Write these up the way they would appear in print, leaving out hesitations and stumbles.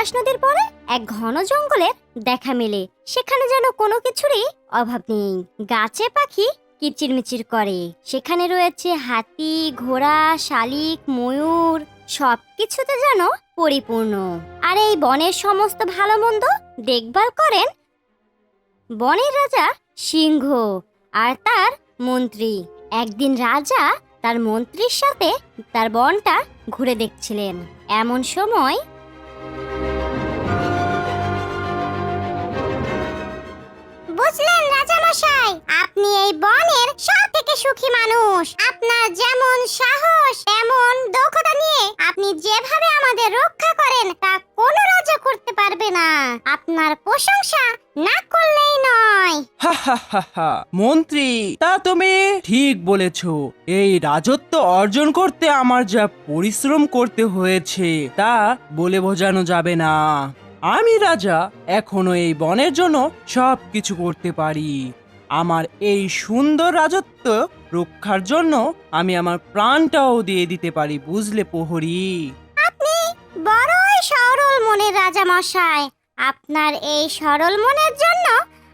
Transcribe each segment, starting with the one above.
পলাশ নদীর পরে এক ঘন জঙ্গলের দেখা মেলে। সেখানে যেন কোনো কিছুরই অভাব নেই। গাছে পাখি কিচিরমিচির করে। সেখানে রয়েছে হাতি, ঘোড়া, শালিক, ময়ূর, সবকিছুতে যেন পরিপূর্ণ। আর এই বনের সমস্ত ভালো মন্দ দেখভাল করেন বনের রাজা সিংহ আর তার মন্ত্রী। একদিন রাজা তার মন্ত্রীর সাথে তার বনটা ঘুরে দেখছিলেন। এমন সময় বুঝলেন রাজামশাই, আপনি এই বনের সবথেকে সুখী মানুষ। আপনার যেমন সাহস তেমন দক্ষতা নিয়ে আপনি যেভাবে আমাদের রক্ষা করেন তা কোনো রাজা করতে পারবে না। আপনার প্রশংসা না করলেই নয়। হা হা হা হা। মন্ত্রী, তা তুমি ঠিক বলেছো। এই রাজত্ব অর্জন করতে আমার যা পরিশ্রম করতে হয়েছে তা বলে বোঝানো যাবে না। আমি রাজা এখনো এই বনের জন্য সব কিছু করতে পারি। আমার এই সুন্দর রাজত্ব রক্ষার জন্য আমি আমার প্রাণটাও দিয়ে দিতে পারি, বুঝলে প্রহরী? আপনি বড়ই সরল মনের রাজামশাই। আপনার এই সরল মনের জন্য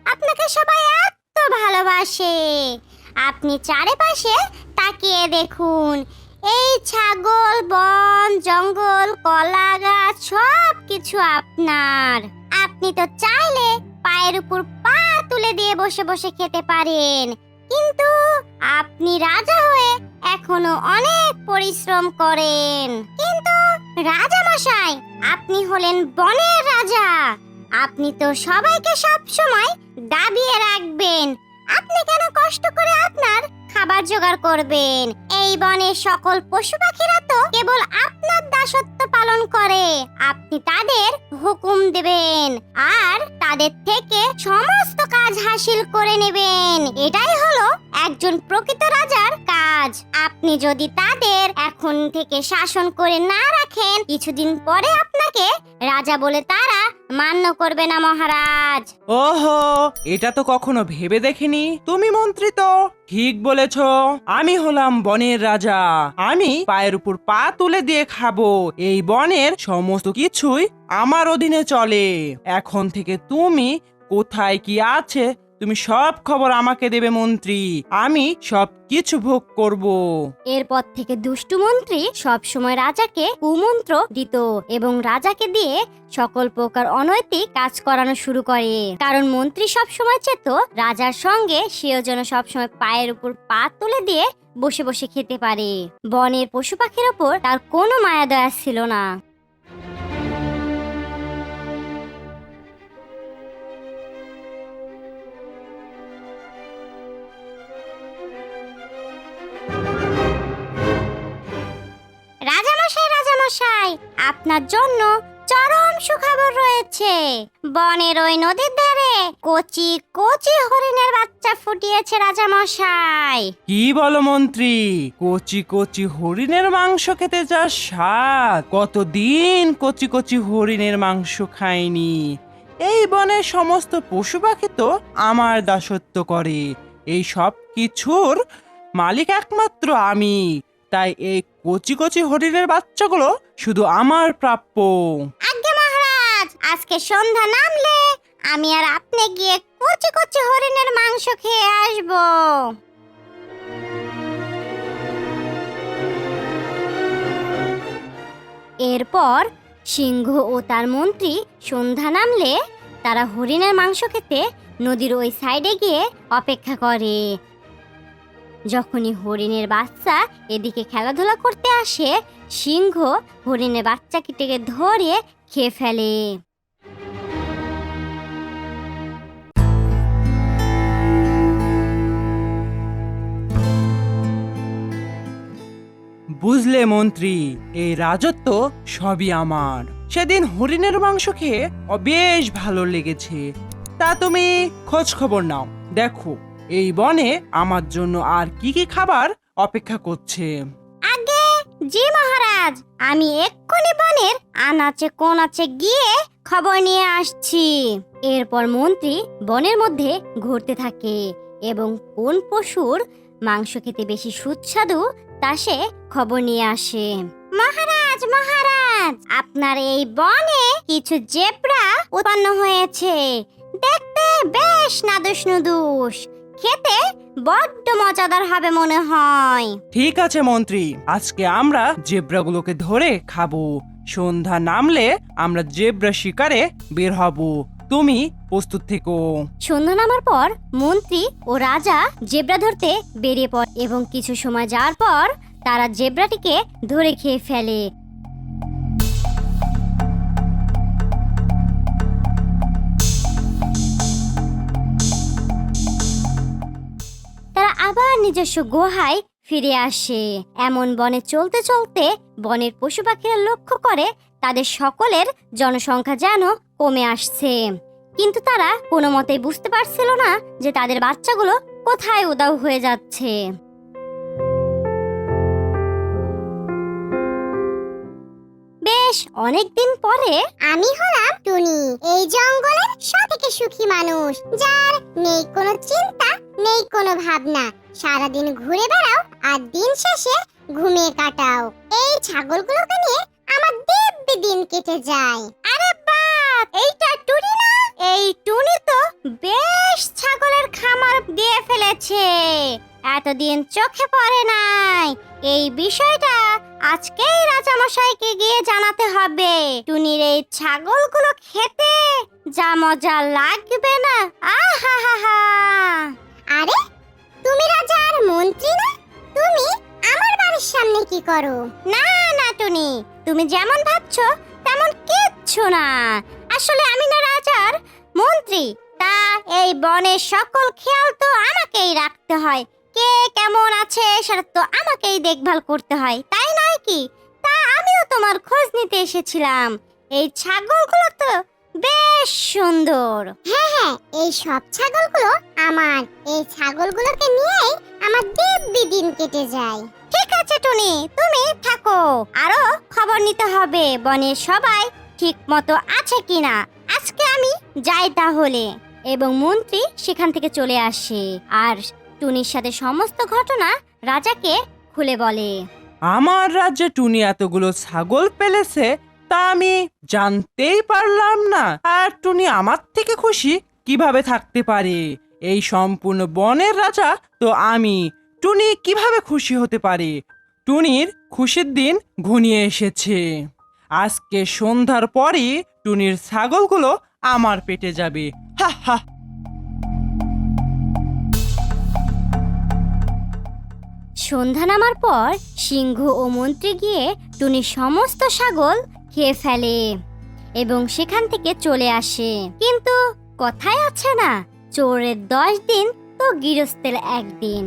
আপনাকে সবাই এত ভালোবাসে। আপনি চারিপাশে তাকিয়ে দেখুন, এই ছাগল, বন, জঙ্গল, কলা গাছ সব কিছু আপনার। আপনি তো চাইলে পায়ের উপর পা তুলে দিয়ে বসে বসে খেতে পারেন, কিন্তু আপনি রাজা হয়ে এখনো অনেক পরিশ্রম করেন। কিন্তু রাজা মশাই, আপনি হলেন বনের রাজা। আপনি তো সবাইকে সব সময় দাবিয়ে রাখবেন। আপনি কেন কষ্ট করে আপনার খাবার জোগাড় করবেন? এই বনের সকল পশু পাখিরা তো কেবল আপনার দাসত্ব পালন করে। আপনি তাদের হুকুম দেবেন আর তাদের থেকে সমস্ত কাজ হাসিল করে নেবেন। এটাই হলো একজন প্রকৃত রাজার কাজ। আপনি যদি তাদের এখন থেকে শাসন করে না রাখেন, কিছুদিন পরে আপনাকে রাজা বলে তারা মান্য করবে না মহারাজ। ওহো, এটা তো কখনো ভেবে দেখিনি। তুমি মন্ত্রী তো ঠিক বলেছ। আমি হলাম বনের রাজা। আমি পায়ের উপর পা তুলে দিয়ে খাবো। এই বনের সমস্ত কিছুই আমার অধীনে চলে। এখন থেকে তুমি কোথায় কি আছে তুমি সব খবর আমাকে দেবে মন্ত্রী। আমি সব কিছু ভোগ করব। এরপর থেকে দুষ্টু মন্ত্রী সব সময় রাজাকে কুমন্ত্র দিত এবং রাজাকে দিয়ে সকল প্রকার অনৈতিক কাজ করানো শুরু করে। কারণ মন্ত্রী সব সময় চেত রাজার সঙ্গে সেও যেন সবসময় পায়ের উপর পা তুলে দিয়ে বসে বসে খেতে পারে। বনের পশু পাখির ওপর তার কোনো মায়া দয়া ছিল না। রাজামশাই, রাজামশাই, আপনার জন্য চরম সুখবর রয়েছে। বনের ওই নদীর ধারে কচি কচি হরিণের বাচ্চা ফুটিয়েছে রাজামশাই। কি বলো মন্ত্রী? কচি কচি হরিণের মাংস খেতে যা স্বাদ! কতদিন কচি কচি হরিণের মাংস খাইনি। এই বনের সমস্ত পশু পাখি তো আমার দাসত্ব করে। এই সব কিছুর মালিক একমাত্র আমি। তাই এই কচি কচি হরিণের বাচ্চাগুলো শুধু আমার প্রাপ্য। আজ্ঞে মহারাজ, আজকে সন্ধ্যা নামলে আমি আর আপনি গিয়ে কচি কচি হরিণের মাংস খেয়ে আসবো। এরপর সিংহ ও তার মন্ত্রী সন্ধ্যা নামলে তারা হরিণের মাংস খেতে নদীর ওই সাইডে গিয়ে অপেক্ষা করে। যখনই হরিণের বাচ্চা এদিকে খেলাধুলা করতে আসে, সিংহ হরিণের বাচ্চাটিকে ধরে খেয়ে ফেলে। বুঝলে মন্ত্রী, এই রাজত্ব সবই আমার। সেদিন হরিণের মাংস খেয়ে বেশ ভালো লেগেছে। তা তুমি খোঁজ খবর নাও, দেখো এই বনে আমার জন্য আর কি কি খাবার অপেক্ষা করছে। আগে জি মহারাজ, আমি এক্ষুনি বনের আনাচে কোনাচে গিয়ে খবর নিয়ে আসছি। এরপর মন্ত্রী বনের মধ্যে ঘুরতে থাকে এবং কোন পশুর মাংস খেতে বেশি সুস্বাদু তা সে খবর নিয়ে আসে। মহারাজ, মহারাজ, আপনার এই বনে কিছু জেব্রা উৎপন্ন হয়েছে। দেখতে বেশ নাদুস নুদুস, খেতে বড্ড মজাদার হবে মনে হয়। ঠিক আছে মন্ত্রী, আজকে আমরা জেব্রাগুলোকে ধরে খাবো। সন্ধ্যা নামলে আমরা জেব্রা শিকারে বের হব। তুমি প্রস্তুত থেকো। সন্ধ্যা নামার পর মন্ত্রী ও রাজা জেব্রা ধরতে বেরিয়ে পড়ে এবং কিছু সময় যাওয়ার পর তারা জেব্রাটিকে ধরে খেয়ে ফেলে। তারা আবার নিজস্ব গুহায় ফিরে আসে। এমন বনে চলতে চলতে বনের পশু পাখিরা লক্ষ্য করে তাদের সকলের জনসংখ্যা যেন কমে আসছে, কিন্তু তারা কোনো মতেই বুঝতে পারছিল না যে তাদের বাচ্চাগুলো কোথায় উধাও হয়ে যাচ্ছে। বেশ অনেকদিন পরে আমি হলাম টুনি, এই জঙ্গলের সবথেকে সুখী মানুষ, যার নেই কোনো চিন্তা, নেই কোনো ভাবনা। সারাদিন ঘুরে বেড়াও আর দিন শেষে ঘুমিয়ে কাটাও। এই ছাগলগুলোকে নিয়ে আমার দিব্যি দিন কেটে যায়। আরে বাহ, এইটা টুনি না? এই টুনি তো বেশ ছাগলের খামার দিয়ে ফেলেছে, এতদিন চোখে পড়ে নাই। এই বিষয়টা আজকেই রাজামশাইকে গিয়ে জানাতে হবে। টুনির এই ছাগলগুলো খেতে যা মজা লাগবে না, আহা। আরে তুমি রাজার মন্ত্রী না? তুমি আমার বাড়ির সামনে কি করো? না না টুনি, তুমি যেমন ভাবছো তেমন কিচ্ছু না। আসলে আমি না রাজার মন্ত্রী, তা এই বনের সকল খেয়াল তো আমাকেই রাখতে হয়। কে কেমন আছে সেটা তো আমাকেই দেখভাল করতে হয়, তাই নয় কি? তা আমিও তোমার খোঁজ নিতে এসেছিলাম। এই ছাগলগুলো তো বেশ সুন্দর। হ্যাঁ, এই সব ছাগলগুলো আমার। এই ছাগলগুলোকে নিয়েই আমার দিব্যি দিন কেটে যায়। ঠিক আছে টুনি, তুমি থাকো, আরো খবর নিতে হবে বনের সবাই ঠিক মতো আছে কিনা। আজকে আমি যাই তাহলে। এবং মন্ত্রী সেখান থেকে চলে আসে আর টুনির সাথে সমস্ত ঘটনা রাজাকে খুলে বলে। আমার রাজ্যে টুনি এতগুলো ছাগল পেলেছে তা আমি জানতেই পারলাম না। আর টুনি আমার থেকে খুশি কিভাবে থাকতে পারে? এই সম্পূর্ণ বনের রাজা তো আমি। টুনি কিভাবে খুশি হতে পারে? টুনির খুশির দিন ঘনিয়ে এসেছে। আজকে সন্ধ্যার পরই টুনির ছাগলগুলো আমার পেটে যাবে। হা হা। সন্ধ্যা নামার পর সিংহ ও মন্ত্রী গিয়ে টুনির সমস্ত ছাগল খেয়ে ফেলে এবং সেখান থেকে চলে আসে। কিন্তু কথায় আছে না, চোরের 10 দিন তো গৃহস্থের 1 দিন।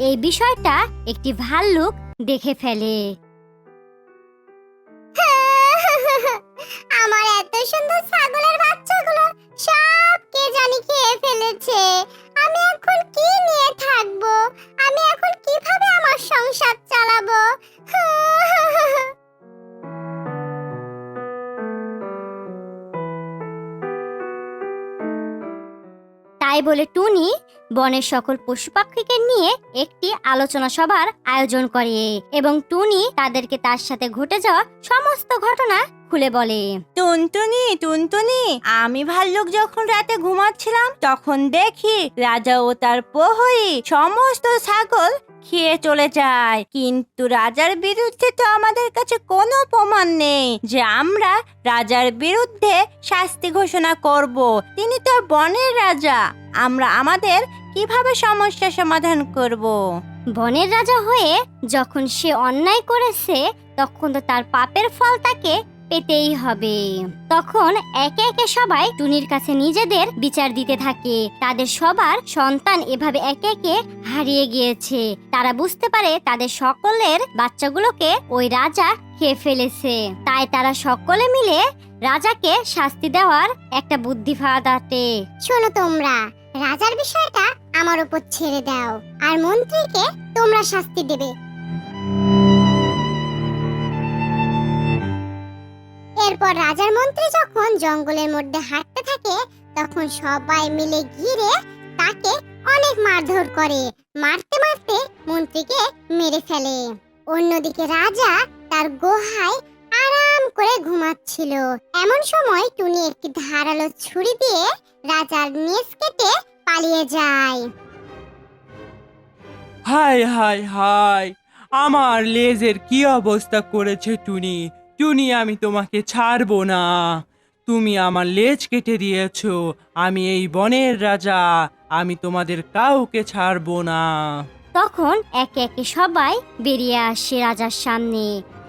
এই বিষয়টা একটি ভাল্লুক দেখে ফেলে। আমার এত সুন্দর ছাগলের বাচ্চাগুলো সব কে জানি খেয়ে ফেলেছে। আমি এখন কি নিয়ে থাকবো? আমি এখন কিভাবে আমার সংসার চালাবো? তাই বলে টুনি বনের সকল পশু পাখিকে নিয়ে একটি আলোচনা সভার আয়োজন করে এবং টুনি তাদেরকে তার সাথে ঘটে যাওয়া সমস্ত ঘটনা খুলে বলে। টুনটুনি, আমি ভাল্লুক যখন রাতে ঘুমাচ্ছিলাম তখন দেখি রাজা ও তার প্রহরী সমস্ত ছাগল খেয়ে চলে যায়, কিন্তু রাজার বিরুদ্ধে তো আমাদের কাছে কোনো প্রমাণ নেই যে আমরা রাজার বিরুদ্ধে শাস্তি ঘোষণা করব। তিনি তো বনের রাজা, আমরা আমাদের কিভাবে সমস্যা সমাধান করব? বনের রাজা হয়ে যখন সে অন্যায় করেছে তখন তো তার পাপের ফল তাকে পেতেই হবে। তখন একে একে সবাই টুনির কাছে নিজেদের বিচার দিতে থাকে। তাদের সবার সন্তান এভাবে একে একে হারিয়ে গিয়েছে। তারা বুঝতে পারে তাদের সকলের বাচ্চাগুলোকে ওই রাজা খেয়ে ফেলেছে। তাই তারা সকলে মিলে রাজাকে শাস্তি দেওয়ার একটা বুদ্ধি ফাঁদাতে। শোনো তোমরা, রাজার বিষয়টা আমার উপর ছেড়ে দাও আর মন্ত্রীকে তোমরা শাস্তি দেবে। এরপর রাজার মন্ত্রী যখন জঙ্গলের মধ্যে হাঁটতে থাকে তখন সবাই মিলে ঘিরে তাকে অনেক মারধর করে। মারতে মারতে মন্ত্রীকে মেরে ফেলে। অন্যদিকে রাজা তার গুহায় আরাম করে ঘুমাচ্ছিল। এমন সময় টুনি একটি ধারালো ছুরি দিয়ে রাজার নেজ কেটে পালিয়ে যায়। হায় হায় হায়, আমার লেজের কি অবস্থা করেছে টুনি। টুনি, আমি তোমাকে ছাড়বো না। তুমি আমার লেজ কেটে দিয়েছো। আমি এই বনের রাজা, আমি তোমাদের কাউকে ছাড়বো না। তখন একে একে সবাই বেরিয়ে আসে রাজার সামনে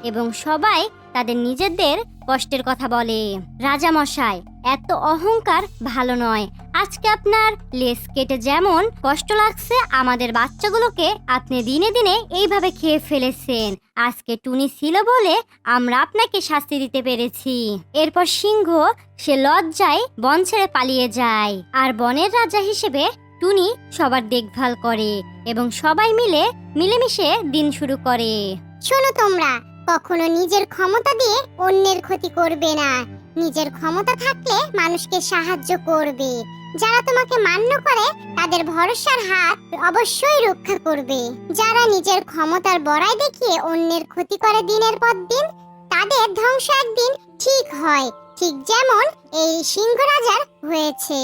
এবং সবাই তাদের নিজেদের কষ্টের কথা বলে। রাজা মশাই, এত অহংকার ভালো নয়। আজকে আপনার লেজ কেটে যেমন কষ্ট লাগছে, আমাদের বাচ্চাগুলোকে আপনি দিনে দিনে এইভাবে খেয়ে ফেলেছেন। আজকে টুনি ছিল বলে আমরা আপনাকে শাস্তি দিতে পেরেছি। এরপর সিংহ সে লজ্জায় বন ছেড়ে পালিয়ে যায়, আর বনের রাজা হিসেবে টুনি সবার দেখভাল করে এবং সবাই মিলে মিলেমিশে দিন শুরু করে। শোনো তোমরা, কখনো নিজের ক্ষমতা দিয়ে অন্যের ক্ষতি করবে না। নিজের ক্ষমতা থাকলে মানুষকে সাহায্য করবে। যারা তোমাকে মান্য করে তাদের ভরসার হাত অবশ্যই রক্ষা করবে। যারা নিজের ক্ষমতার বড়াই দেখিয়ে অন্যের ক্ষতি করে দিনের পর দিন, তাদের ধ্বংস একদিন ঠিক হয়, ঠিক যেমন এই সিংহ রাজার হয়েছে।